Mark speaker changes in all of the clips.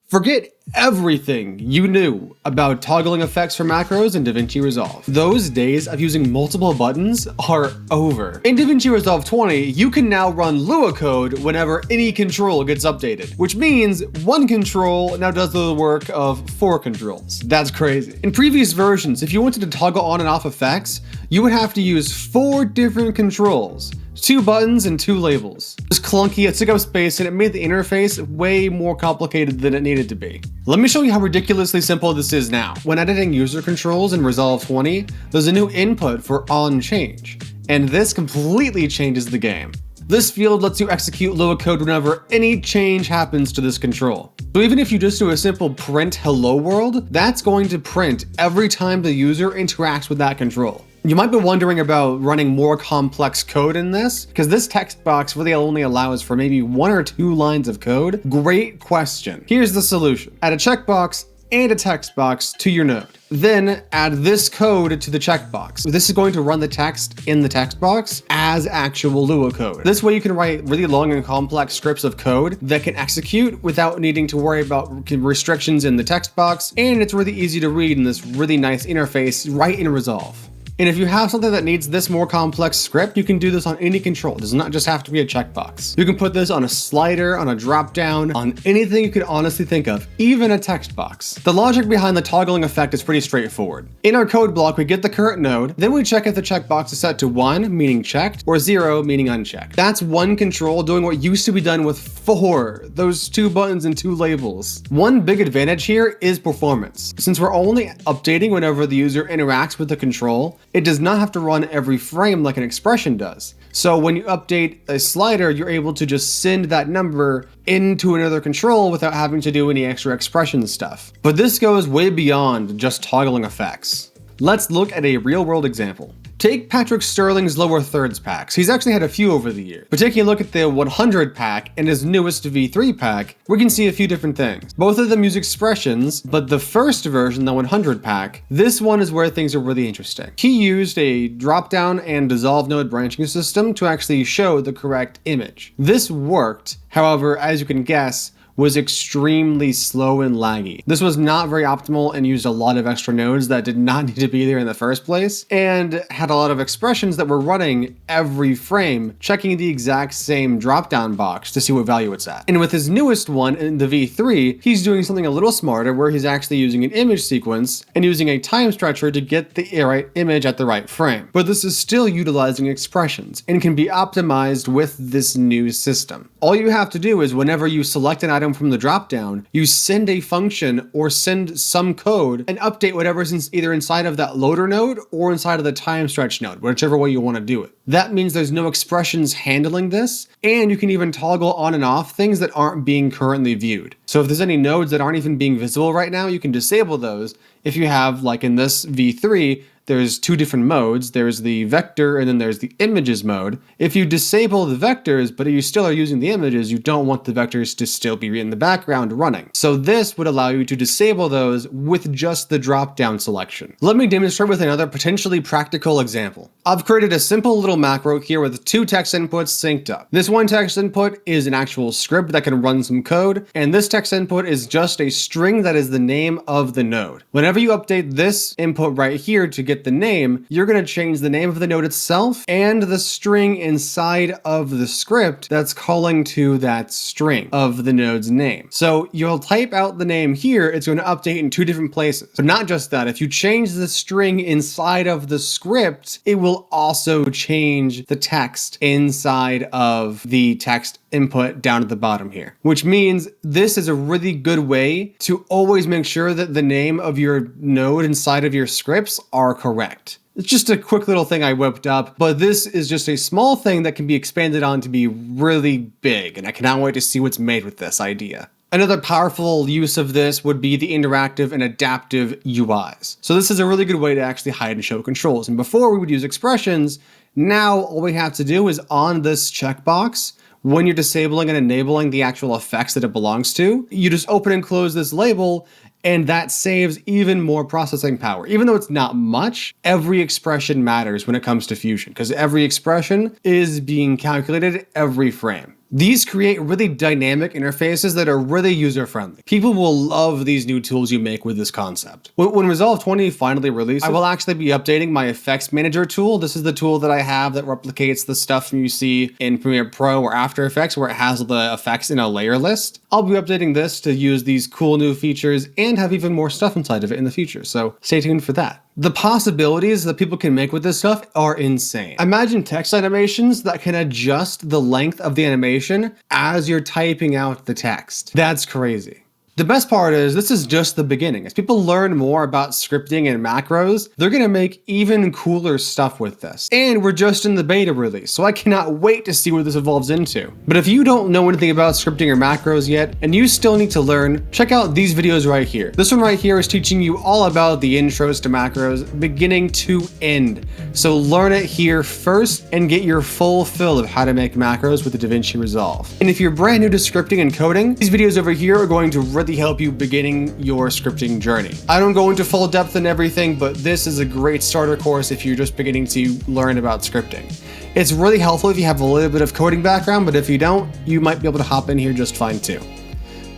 Speaker 1: Forget everything you knew about toggling effects for macros in Davinci Resolve. Those days of using multiple buttons are over. In Davinci Resolve 20, you can now run Lua code whenever any control gets updated, which means one control now does the work of 4 controls. That's crazy. In previous versions, if you wanted to toggle on and off effects, you would have to use 4 different controls. 2 buttons and 2 labels. It was clunky, it took up space, and it made the interface way more complicated than it needed to be. Let me show you how ridiculously simple this is now. When editing user controls in Resolve 20, there's a new input for onChange, and this completely changes the game. This field lets you execute Lua code whenever any change happens to this control. So even if you just do a simple print hello world, that's going to print every time the user interacts with that control. You might be wondering about running more complex code in this, because this text box really only allows for maybe 1 or 2 lines of code. Great question. Here's the solution. Add a checkbox and a text box to your node. Then add this code to the checkbox. This is going to run the text in the text box as actual Lua code. This way you can write really long and complex scripts of code that can execute without needing to worry about restrictions in the text box, and it's really easy to read in this really nice interface right in Resolve. And if you have something that needs this more complex script, you can do this on any control. It does not just have to be a checkbox. You can put this on a slider, on a drop down, on anything you could honestly think of, even a text box. The logic behind the toggling effect is pretty straightforward. In our code block, we get the current node, then we check if the checkbox is set to 1, meaning checked, or 0, meaning unchecked. That's one control doing what used to be done with 4, those 2 buttons and 2 labels. One big advantage here is performance. Since we're only updating whenever the user interacts with the control, it does not have to run every frame like an expression does. So when you update a slider, you're able to just send that number into another control without having to do any extra expression stuff. But this goes way beyond just toggling effects. Let's look at a real-world example. Take Patrick Sterling's lower thirds packs. He's actually had a few over the years. But taking a look at the 100 pack and his newest V3 pack, we can see a few different things. Both of them use expressions, but the first version, the 100 pack, this one is where things are really interesting. He used a drop-down and dissolve node branching system to actually show the correct image. This worked, however, as you can guess, was extremely slow and laggy. This was not very optimal and used a lot of extra nodes that did not need to be there in the first place, and had a lot of expressions that were running every frame, checking the exact same drop-down box to see what value it's at. And with his newest one, in the V3, he's doing something a little smarter where he's actually using an image sequence and using a time stretcher to get the right image at the right frame. But this is still utilizing expressions and can be optimized with this new system. All you have to do is whenever you select an item from the dropdown, you send a function or send some code and update whatever's either inside of that loader node or inside of the time stretch node, whichever way you want to do it. That means there's no expressions handling this, and you can even toggle on and off things that aren't being currently viewed. So if there's any nodes that aren't even being visible right now, you can disable those. If you have, like in this V3, there's 2 different modes. There's the vector and then there's the images mode. If you disable the vectors, but you still are using the images, you don't want the vectors to still be in the background running. So this would allow you to disable those with just the drop-down selection. Let me demonstrate with another potentially practical example. I've created a simple little macro here with 2 text inputs synced up. This one text input is an actual script that can run some code, and this text input is just a string that is the name of the node. Whenever you update this input right here to get the name, you're going to change the name of the node itself and the string inside of the script that's calling to that string of the node's name. So you'll type out the name here, it's going to update in 2 different places. But not just that, if you change the string inside of the script, it will also change the text inside of the text input down at the bottom here, which means this is a really good way to always make sure that the name of your node inside of your scripts are correct. It's just a quick little thing I whipped up, but this is just a small thing that can be expanded on to be really big, and I cannot wait to see what's made with this idea. Another powerful use of this would be the interactive and adaptive UIs. So this is a really good way to actually hide and show controls. And before we would use expressions, now all we have to do is on this checkbox, when you're disabling and enabling the actual effects that it belongs to, you just open and close this label, and that saves even more processing power. Even though it's not much, every expression matters when it comes to Fusion, because every expression is being calculated every frame. These create really dynamic interfaces that are really user-friendly. People will love these new tools you make with this concept. When Resolve 20 finally releases, I will actually be updating my Effects Manager tool. This is the tool that I have that replicates the stuff you see in Premiere Pro or After Effects, where it has the effects in a layer list. I'll be updating this to use these cool new features and have even more stuff inside of it in the future, so stay tuned for that. The possibilities that people can make with this stuff are insane. Imagine text animations that can adjust the length of the animation as you're typing out the text. That's crazy. The best part is this is just the beginning. As people learn more about scripting and macros, they're gonna make even cooler stuff with this. And we're just in the beta release, so I cannot wait to see where this evolves into. But if you don't know anything about scripting or macros yet, and you still need to learn, check out these videos right here. This one right here is teaching you all about the intros to macros, beginning to end. So learn it here first and get your full fill of how to make macros with the Davinci Resolve. And if you're brand new to scripting and coding, these videos over here are going to really help you beginning your scripting journey. I don't go into full depth in everything, but this is a great starter course if you're just beginning to learn about scripting. It's really helpful if you have a little bit of coding background, but if you don't, you might be able to hop in here just fine too.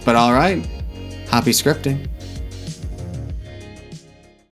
Speaker 1: But all right, happy scripting.